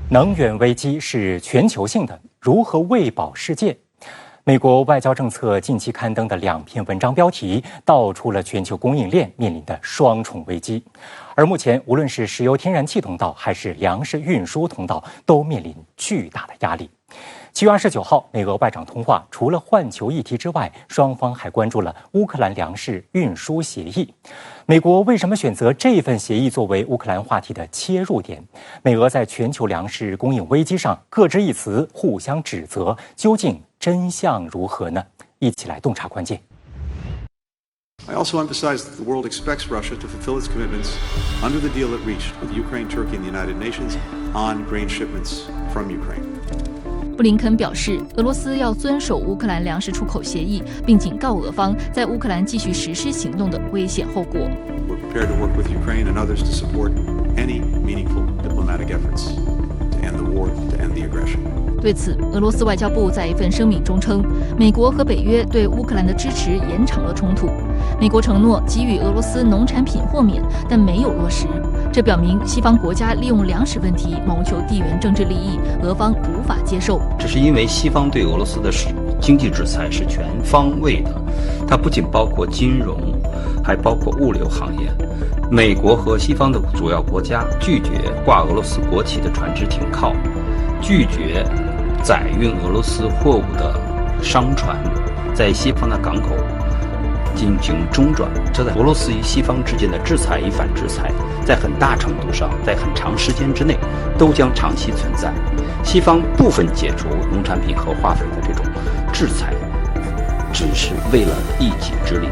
能源危机是全球性的，如何喂饱世界？美国外交政策近期刊登的2篇文章标题，道出了全球供应链面临的双重危机。而目前，无论是石油天然气通道，还是粮食运输通道，都面临巨大的压力。7月29号，美俄外长通话，除了换球议题之外，双方还关注了乌克兰粮食运输协议。美国为什么选择这份协议作为乌克兰话题的切入点？美俄在全球粮食供应危机上各执一词，互相指责，究竟真相如何呢？一起来洞察关键。I also emphasize that the world expects Russia to fulfill its commitments under the deal it reached with Ukraine, Turkey, and the United Nations on grain shipments from Ukraine. 布林肯表示，俄罗斯要遵守乌克兰粮食出口协议，并警告俄方在乌克兰继续实施行动的危险后果。We're prepared to work with Ukraine and others to support any meaningful diplomatic efforts to end the war, to end the aggression. 对此，俄罗斯外交部在一份声明中称，美国和北约对乌克兰的支持延长了冲突。美国承诺给予俄罗斯农产品豁免，但没有落实。这表明西方国家利用粮食问题谋求地缘政治利益，俄方无法接受。这是因为西方对俄罗斯的经济制裁是全方位的，它不仅包括金融，还包括物流行业。美国和西方的主要国家拒绝挂俄罗斯国旗的船只停靠，拒绝载运俄罗斯货物的商船在西方的港口进行中转，这在俄罗斯与西方之间的制裁与反制裁，在很大程度上，在很长时间之内都将长期存在。西方部分解除农产品和化肥的这种制裁，只是为了一己之力，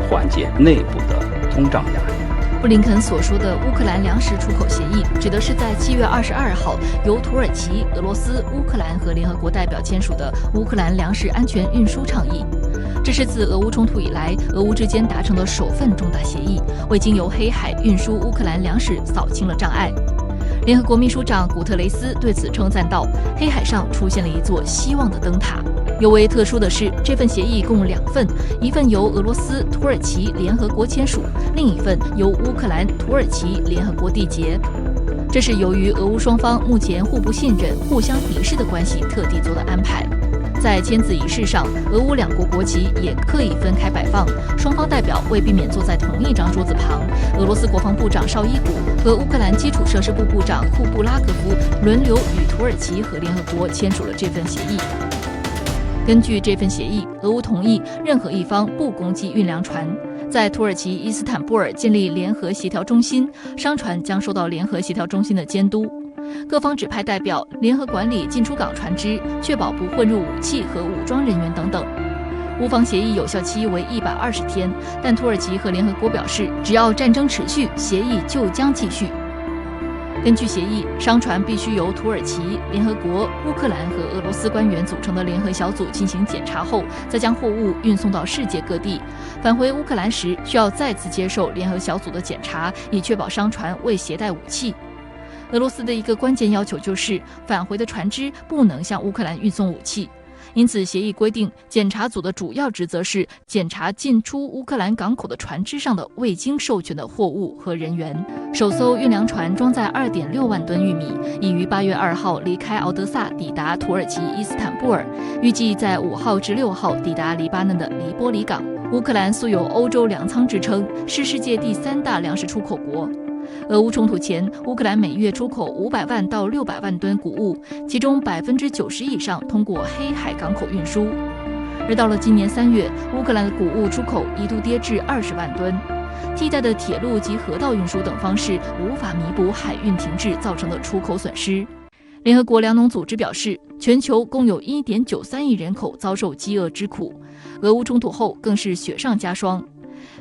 缓解内部的通胀压力。布林肯所说的乌克兰粮食出口协议，指的是在7月22号由土耳其、俄罗斯、乌克兰和联合国代表签署的乌克兰粮食安全运输倡议。这是自俄乌冲突以来，俄乌之间达成的首份重大协议，为经由黑海运输乌克兰粮食扫清了障碍。联合国秘书长古特雷斯对此称赞道：“黑海上出现了一座希望的灯塔。”尤为特殊的是，这份协议共2份，一份由俄罗斯、土耳其联合国签署，另一份由乌克兰、土耳其联合国缔结。这是由于俄乌双方目前互不信任、互相敌视的关系特地做的安排。在签字仪式上，俄乌2国国旗也刻意分开摆放，双方代表为避免坐在同一张桌子旁，俄罗斯国防部长绍伊古和乌克兰基础设施部部长库布拉科夫轮流与土耳其和联合国签署了这份协议。根据这份协议，俄乌同意任何一方不攻击运粮船，在土耳其伊斯坦布尔建立联合协调中心，商船将受到联合协调中心的监督。各方指派代表联合管理进出港船只，确保不混入武器和武装人员等等。乌方协议有效期为120天，但土耳其和联合国表示，只要战争持续，协议就将继续。根据协议，商船必须由土耳其、联合国、乌克兰和俄罗斯官员组成的联合小组进行检查后，再将货物运送到世界各地。返回乌克兰时，需要再次接受联合小组的检查，以确保商船未携带武器。俄罗斯的一个关键要求就是，返回的船只不能向乌克兰运送武器。因此，协议规定，检查组的主要职责是检查进出乌克兰港口的船只上的未经授权的货物和人员。首艘运粮船装载2.6万吨玉米，已于8月2号离开敖德萨，抵达土耳其伊斯坦布尔，预计在5号至6号抵达黎巴嫩的黎波里港。乌克兰素有欧洲粮仓之称，是世界第3大粮食出口国。俄乌冲突前，乌克兰每月出口500万到600万吨谷物，其中90%以上通过黑海港口运输。而到了今年3月，乌克兰的谷物出口一度跌至20万吨。替代的铁路及河道运输等方式无法弥补海运停滞造成的出口损失。联合国粮农组织表示，全球共有1.93亿人口遭受饥饿之苦，俄乌冲突后更是雪上加霜。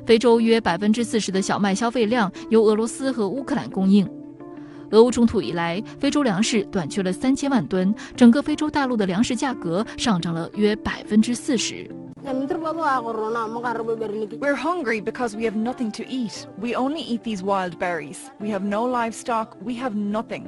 非洲约40%的小麦消费量由俄罗斯和乌克兰供应。俄乌冲突以来，非洲粮食短缺了3000万吨，整个非洲大陆的粮食价格上涨了约40%。We're hungry because we have nothing to eat. We only eat these wild berries. We have no livestock. We have nothing.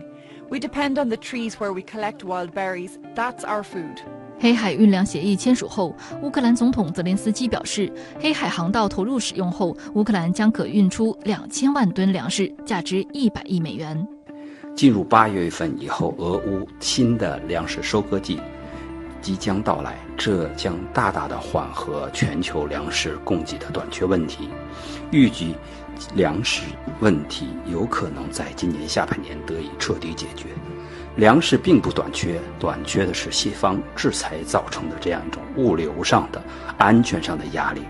We depend on the trees where we collect wild berries. That's our food. 黑海运粮协议签署后，乌克兰总统泽连斯基表示，黑海航道投入使用后，乌克兰将可运出2000万吨粮食，价值100亿美元。进入8月份以后，俄乌新的粮食收割季即将到来，这将大大的缓和全球粮食供给的短缺问题。预计粮食问题有可能在今年下半年得以彻底解决。粮食并不短缺，短缺的是西方制裁造成的这样一种物流上的、安全上的压力。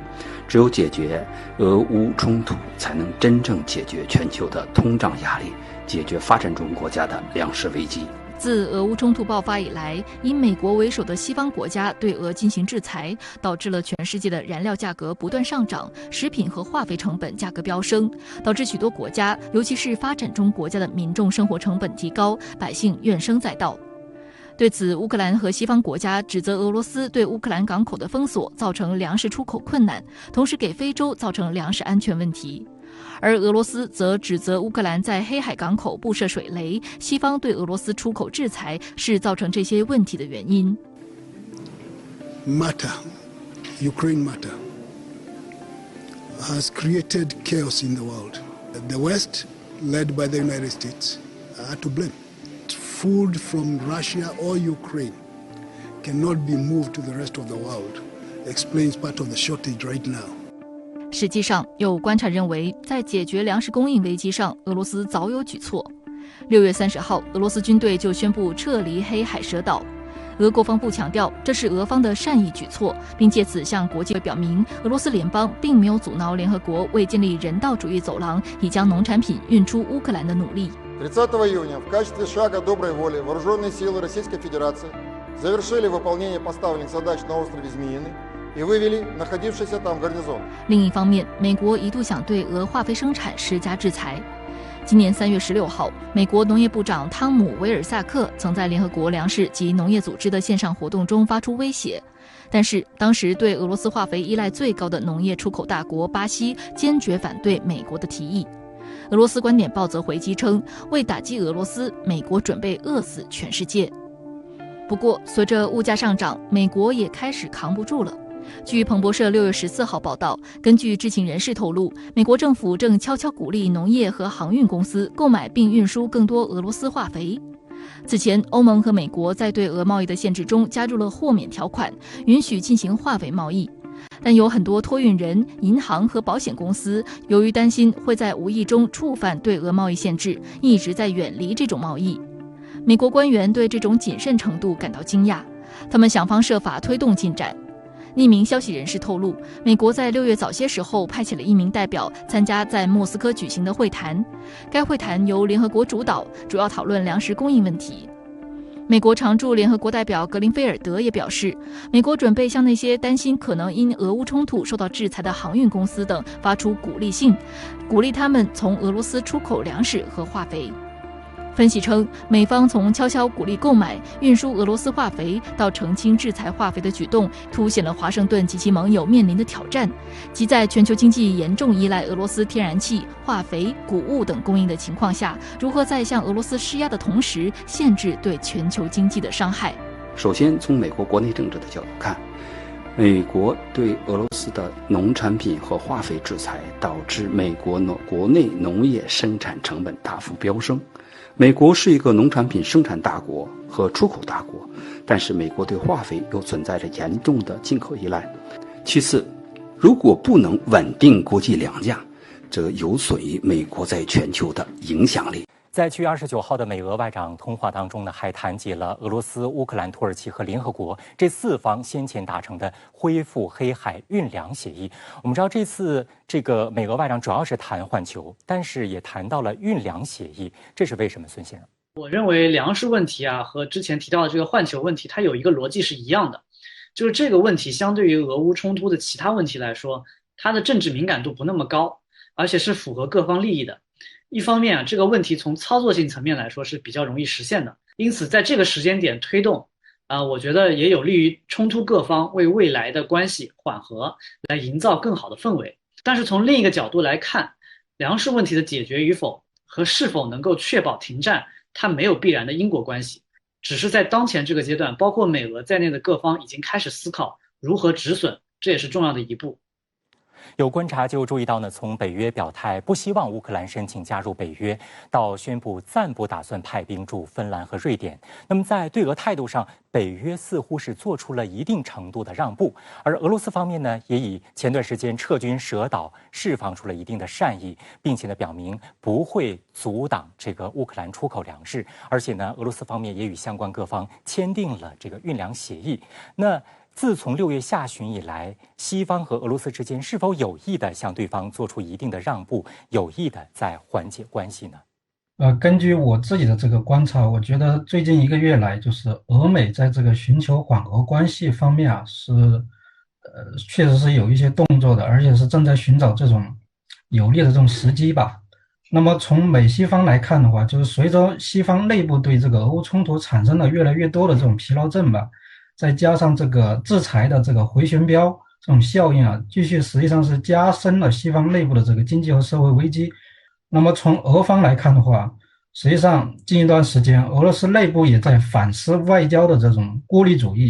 只有解决俄乌冲突，才能真正解决全球的通胀压力，解决发展中国家的粮食危机。自俄乌冲突爆发以来，以美国为首的西方国家对俄进行制裁，导致了全世界的燃料价格不断上涨，食品和化肥成本价格飙升，导致许多国家，尤其是发展中国家的民众生活成本提高，百姓怨声载道。对此，乌克兰和西方国家指责俄罗斯对乌克兰港口的封锁造成粮食出口困难，同时给非洲造成粮食安全问题。而俄罗斯则指责乌克兰在黑海港口布设水雷，西方对俄罗斯出口制裁是造成这些问题的原因。Ukraine matter has created chaos in the world. The West, led by the United States, are to blame. Food from Russia or Ukraine cannot be moved to the rest of the world. Explains part of the shortage right now. 实际上，有观察认为，在解决粮食供应危机上，俄罗斯早有举措。6月30号，俄罗斯军队就宣布撤离黑海蛇岛。俄国防部强调，这是俄方的善意举措，并借此向国际表明，俄罗斯联邦并没有阻挠联合国为建立人道主义走廊以将农产品运出乌克兰的努力。30 июня в качестве шага доброй воли вооруженные силы Российской Федерации завершили выполнение поставленных задач на острове Змеиный и вывели находившийся там гарнизон. 另一方面，美国一度想对俄化肥生产施加制裁。今年3月16号，美国农业部长汤姆·维尔萨克曾在联合国粮食及农业组织的线上活动中发出威胁，但是当时对俄罗斯化肥依赖最高的农业出口大国巴西坚决反对美国的提议。俄罗斯观点报则回击称，为打击俄罗斯，美国准备饿死全世界。不过，随着物价上涨，美国也开始扛不住了。据彭博社6月14号报道，根据知情人士透露，美国政府正悄悄鼓励农业和航运公司购买并运输更多俄罗斯化肥。此前，欧盟和美国在对俄贸易的限制中加入了豁免条款，允许进行化肥贸易。但有很多托运人、银行和保险公司由于担心会在无意中触犯对俄贸易限制，一直在远离这种贸易。美国官员对这种谨慎程度感到惊讶，他们想方设法推动进展。匿名消息人士透露，美国在6月早些时候派遣了一名代表参加在莫斯科举行的会谈，该会谈由联合国主导，主要讨论粮食供应问题。美国常驻联合国代表格林菲尔德也表示，美国准备向那些担心可能因俄乌冲突受到制裁的航运公司等发出鼓励信，鼓励他们从俄罗斯出口粮食和化肥。分析称，美方从悄悄鼓励购买、运输俄罗斯化肥到澄清制裁化肥的举动，凸显了华盛顿及其盟友面临的挑战，即在全球经济严重依赖俄罗斯天然气、化肥、谷物等供应的情况下，如何在向俄罗斯施压的同时，限制对全球经济的伤害。首先，从美国国内政治的角度看，美国对俄罗斯的农产品和化肥制裁，导致美国国内农业生产成本大幅飙升。美国是一个农产品生产大国和出口大国，但是美国对化肥又存在着严重的进口依赖。其次，如果不能稳定国际粮价，则有损于美国在全球的影响力。在7月29号的美俄外长通话当中呢，还谈及了俄罗斯、乌克兰、土耳其和联合国这4方先前达成的恢复黑海运粮协议。我们知道这次这个美俄外长主要是谈换球，但是也谈到了运粮协议，这是为什么？孙先生，我认为粮食问题啊和之前提到的这个换球问题，它有一个逻辑是一样的，就是这个问题相对于俄乌冲突的其他问题来说，它的政治敏感度不那么高，而且是符合各方利益的。一方面啊，这个问题从操作性层面来说是比较容易实现的，因此在这个时间点推动我觉得也有利于冲突各方为未来的关系缓和来营造更好的氛围。但是从另一个角度来看，粮食问题的解决与否和是否能够确保停战，它没有必然的因果关系，只是在当前这个阶段，包括美俄在内的各方已经开始思考如何止损，这也是重要的一步。有观察就注意到呢，从北约表态不希望乌克兰申请加入北约，到宣布暂不打算派兵驻芬兰和瑞典，那么在对俄态度上，北约似乎是做出了一定程度的让步，而俄罗斯方面呢，也以前段时间撤军蛇岛释放出了一定的善意，并且呢表明不会阻挡这个乌克兰出口粮食，而且呢，俄罗斯方面也与相关各方签订了这个运粮协议。那自从6月下旬以来，西方和俄罗斯之间是否有意的向对方做出一定的让步，有意的在缓解关系呢？根据我自己的这个观察，我觉得最近1个月来，就是俄美在这个寻求缓和关系方面啊，确实是有一些动作的，而且是正在寻找这种有利的这种时机吧。那么从美西方来看的话，就是随着西方内部对这个俄乌冲突产生了越来越多的这种疲劳症吧，再加上这个制裁的这个回旋镖这种效应啊，实际上是加深了西方内部的这个经济和社会危机。那么从俄方来看的话，实际上近一段时间俄罗斯内部也在反思外交的这种孤立主义。